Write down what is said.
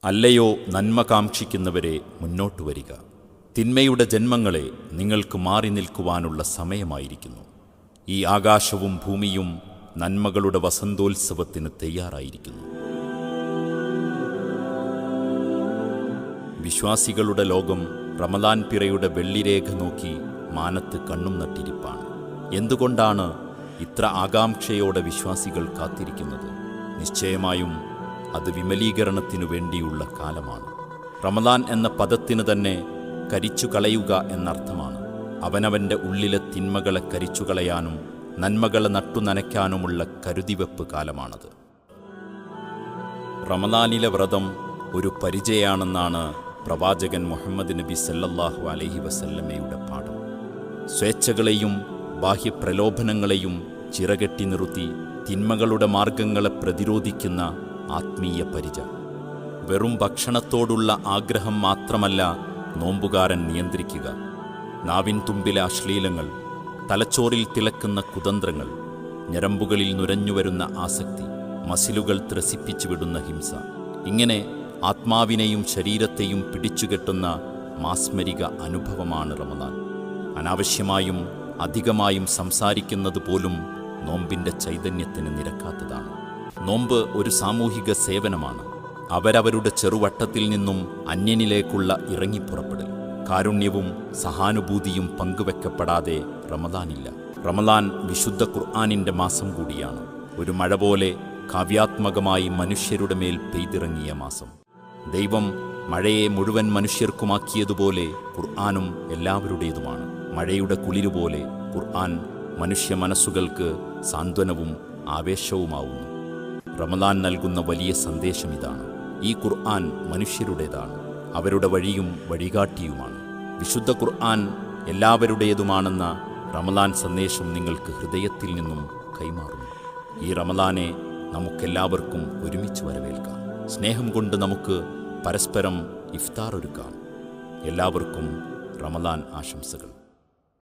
അല്ലയോ നന്മ കാക്ഷിക്കുന്നവരെ, മുന്നോട്ടു വരിക. തിന്മയുടെ ജന്മങ്ങളെ, നിങ്ങൾക്ക് മാറി നിൽക്കുവാനുള്ള സമയമായിരിക്കുന്നു. ഈ ആകാശവും ഭൂമിയും നന്മകളുടെ വസന്തോത്സവത്തിന് തയ്യാറായിരിക്കുന്നു. വിശ്വാസികളുടെ ലോകം റമദാൻ പിറയുടെ വെള്ളിരേഖ നോക്കി മാനത്ത് കണ്ണും നട്ടിരിപ്പാണ്. എന്തുകൊണ്ടാണ് ഇത്ര ആകാംക്ഷയോടെ വിശ്വാസികൾ കാത്തിരിക്കുന്നത്? നിശ്ചയമായും അത് വിമലീകരണത്തിനു വേണ്ടിയുള്ള കാലമാണ്. റമദാൻ എന്ന പദത്തിന് തന്നെ കരിച്ചു കളയുക എന്നർത്ഥമാണ്. അവനവൻ്റെ ഉള്ളിലെ തിന്മകളെ കരിച്ചു കളയാനും നന്മകളെ നട്ടുനനയ്ക്കാനുമുള്ള കരുതിവെപ്പ് കാലമാണത്. റമദാനിലെ വ്രതം ഒരു പരിചയാണെന്നാണ് പ്രവാചകൻ മുഹമ്മദ് നബി സല്ലല്ലാഹു അലൈഹി വസല്ലമയുടെ പാഠം. സ്വേച്ഛകളെയും ബാഹ്യപ്രലോഭനങ്ങളെയും ചിറകെട്ടി നിർത്തി തിന്മകളുടെ മാർഗങ്ങളെ പ്രതിരോധിക്കുന്ന ആത്മീയ പരിച. വെറും ഭക്ഷണത്തോടുള്ള ആഗ്രഹം മാത്രമല്ല നോമ്പുകാരൻ നിയന്ത്രിക്കുക. നാവിൻ തുമ്പിലെ അശ്ലീലങ്ങൾ, തലച്ചോറിൽ തിളക്കുന്ന കുതന്ത്രങ്ങൾ, ഞരമ്പുകളിൽ നുരഞ്ഞുവരുന്ന ആസക്തി, മസിലുകൾ ത്രസിപ്പിച്ചു വിടുന്ന ഹിംസ, ഇങ്ങനെ ആത്മാവിനെയും ശരീരത്തെയും പിടിച്ചുകെട്ടുന്ന മാസ്മരിക അനുഭവമാണ് റമദാൻ. അനാവശ്യമായും അധികമായും സംസാരിക്കുന്നത് പോലും നോമ്പിൻ്റെ ചൈതന്യത്തിന് നിരക്കാത്തതാണ്. നോമ്പ് ഒരു സാമൂഹിക സേവനമാണ്. അവരവരുടെ ചെറുവട്ടത്തിൽ നിന്നും അന്യനിലേക്കുള്ള ഇറങ്ങിപ്പുറപ്പെടൽ. കാരുണ്യവും സഹാനുഭൂതിയും പങ്കുവെക്കപ്പെടാതെ റമദാനില്ല. റമദാൻ വിശുദ്ധ ഖുർആനിൻ്റെ മാസം കൂടിയാണ്. ഒരു മഴ പോലെ കാവ്യാത്മകമായി മനുഷ്യരുടെ മേൽ പെയ്തിറങ്ങിയ മാസം. ദൈവം മഴയെ മുഴുവൻ മനുഷ്യർക്കുമാക്കിയതുപോലെ ഖുർആനും എല്ലാവരുടേതുമാണ്. മഴയുടെ കുളിരുപോലെ ഖുർആൻ മനുഷ്യ മനസ്സുകൾക്ക് സാന്ത്വനവും ആവേശവുമാവുന്നു. റമദാൻ നൽകുന്ന വലിയ സന്ദേശം ഇതാണ്. ഈ ഖുർആൻ മനുഷ്യരുടേതാണ്, അവരുടെ വഴിയും വഴികാട്ടിയുമാണ്. വിശുദ്ധ ഖുർആൻ എല്ലാവരുടേതുമാണെന്ന റമദാൻ സന്ദേശം നിങ്ങൾക്ക് ഹൃദയത്തിൽ നിന്നും കൈമാറുന്നു. ഈ റമദാനെ നമുക്കെല്ലാവർക്കും ഒരുമിച്ച് വരവേൽക്കാം. സ്നേഹം കൊണ്ട് നമുക്ക് പരസ്പരം ഇഫ്താർ ഒരുക്കാം. എല്ലാവർക്കും റമദാൻ ആശംസകൾ.